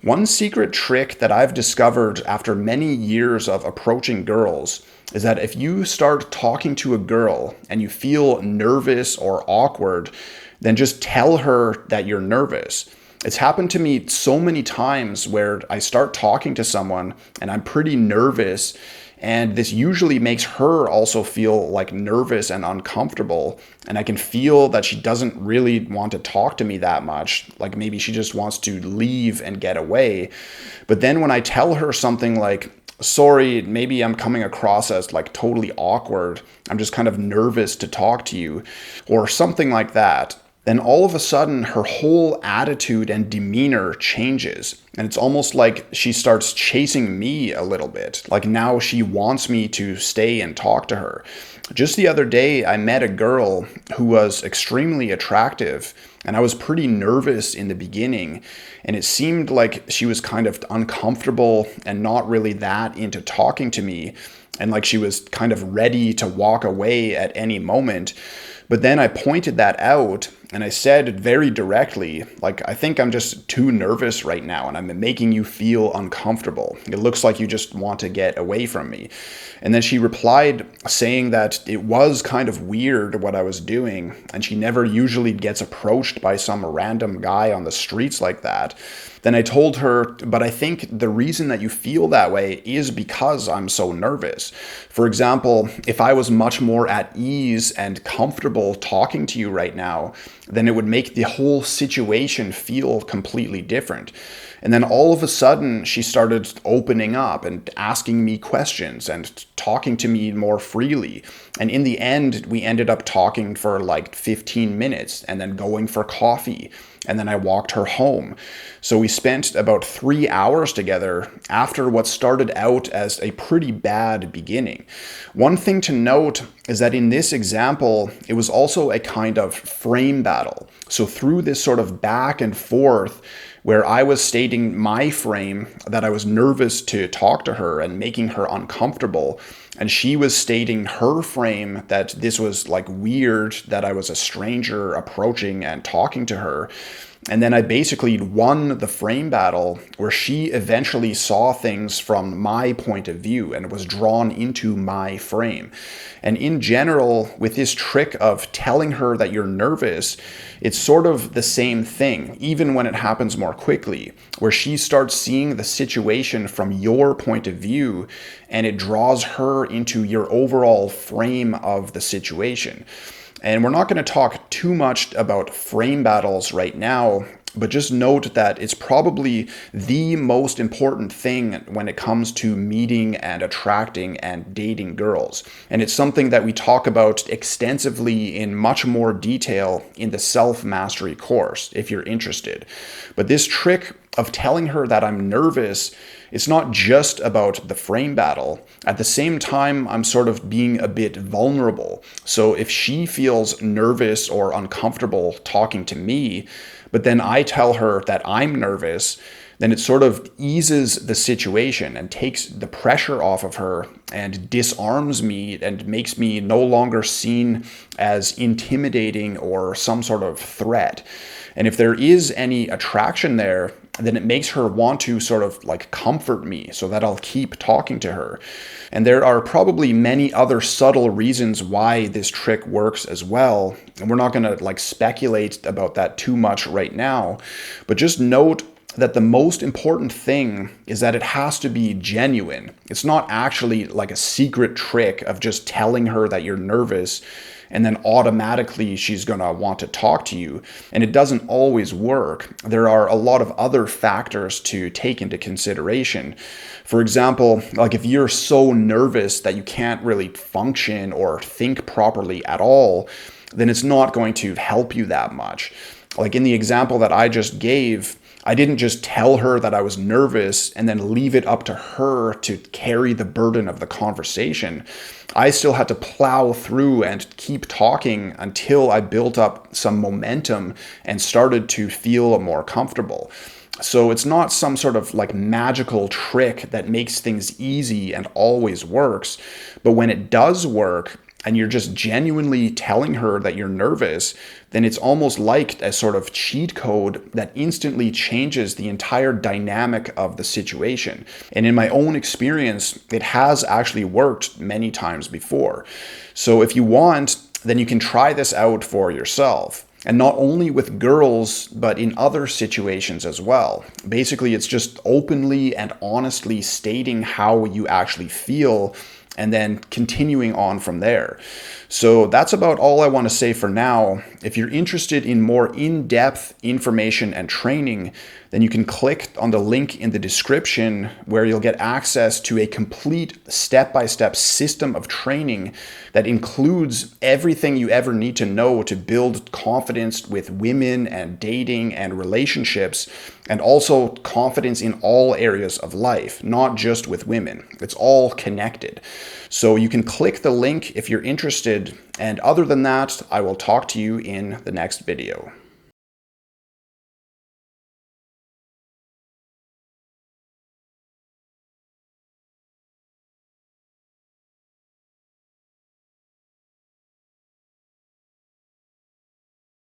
One secret trick that I've discovered after many years of approaching girls is that if you start talking to a girl and you feel nervous or awkward, then just tell her that you're nervous. It's happened to me so many times where I start talking to someone and I'm pretty nervous, and this usually makes her also feel like nervous and uncomfortable. And I can feel that she doesn't really want to talk to me that much. Like maybe she just wants to leave and get away. But then when I tell her something like, sorry, maybe I'm coming across as like totally awkward, I'm just kind of nervous to talk to you, or something like that, then all of a sudden her whole attitude and demeanor changes. And it's almost like she starts chasing me a little bit. Like now she wants me to stay and talk to her. Just the other day, I met a girl who was extremely attractive, and I was pretty nervous in the beginning. And it seemed like she was kind of uncomfortable and not really that into talking to me. And like she was kind of ready to walk away at any moment. But then I pointed that out and I said very directly, like, I think I'm just too nervous right now and I'm making you feel uncomfortable. It looks like you just want to get away from me. And then she replied saying that it was kind of weird what I was doing, and she never usually gets approached by some random guy on the streets like that. Then I told her, but I think the reason that you feel that way is because I'm so nervous. For example, if I was much more at ease and comfortable talking to you right now, then it would make the whole situation feel completely different. And then all of a sudden, she started opening up and asking me questions and talking to me more freely. And in the end, we ended up talking for like 15 minutes and then going for coffee. And then I walked her home. So we spent about 3 hours together after what started out as a pretty bad beginning. One thing to note is that in this example, it was also a kind of frame battle. So through this sort of back and forth, where I was stating my frame that I was nervous to talk to her and making her uncomfortable, and she was stating her frame that this was like weird that I was a stranger approaching and talking to her. And then I basically won the frame battle where she eventually saw things from my point of view and was drawn into my frame. And in general, with this trick of telling her that you're nervous, it's sort of the same thing, even when it happens more quickly, where she starts seeing the situation from your point of view and it draws her into your overall frame of the situation. And we're not going to talk too much about frame battles right now, but just note that it's probably the most important thing when it comes to meeting and attracting and dating girls. And it's something that we talk about extensively in much more detail in the self-mastery course, if you're interested. But this trick of telling her that I'm nervous, it's not just about the frame battle. At the same time, I'm sort of being a bit vulnerable. So if she feels nervous or uncomfortable talking to me, but then I tell her that I'm nervous, then it sort of eases the situation and takes the pressure off of her and disarms me and makes me no longer seen as intimidating or some sort of threat. And if there is any attraction there, then it makes her want to sort of like comfort me so that I'll keep talking to her. And there are probably many other subtle reasons why this trick works as well. And we're not going to like speculate about that too much right now, but just note that the most important thing is that it has to be genuine. It's not actually like a secret trick of just telling her that you're nervous and then automatically she's going to want to talk to you. And it doesn't always work. There are a lot of other factors to take into consideration. For example, like if you're so nervous that you can't really function or think properly at all, then it's not going to help you that much. Like in the example that I just gave, I didn't just tell her that I was nervous and then leave it up to her to carry the burden of the conversation. I still had to plow through and keep talking until I built up some momentum and started to feel more comfortable. So it's not some sort of like magical trick that makes things easy and always works. But when it does work, and you're just genuinely telling her that you're nervous, then it's almost like a sort of cheat code that instantly changes the entire dynamic of the situation. And in my own experience, it has actually worked many times before. So if you want, then you can try this out for yourself. And not only with girls, but in other situations as well. Basically, it's just openly and honestly stating how you actually feel and then continuing on from there. So that's about all I want to say for now. If you're interested in more in-depth information and training, then you can click on the link in the description where you'll get access to a complete step-by-step system of training that includes everything you ever need to know to build confidence with women and dating and relationships, and also confidence in all areas of life, not just with women. It's all connected. So you can click the link if you're interested. And other than that, I will talk to you in the next video.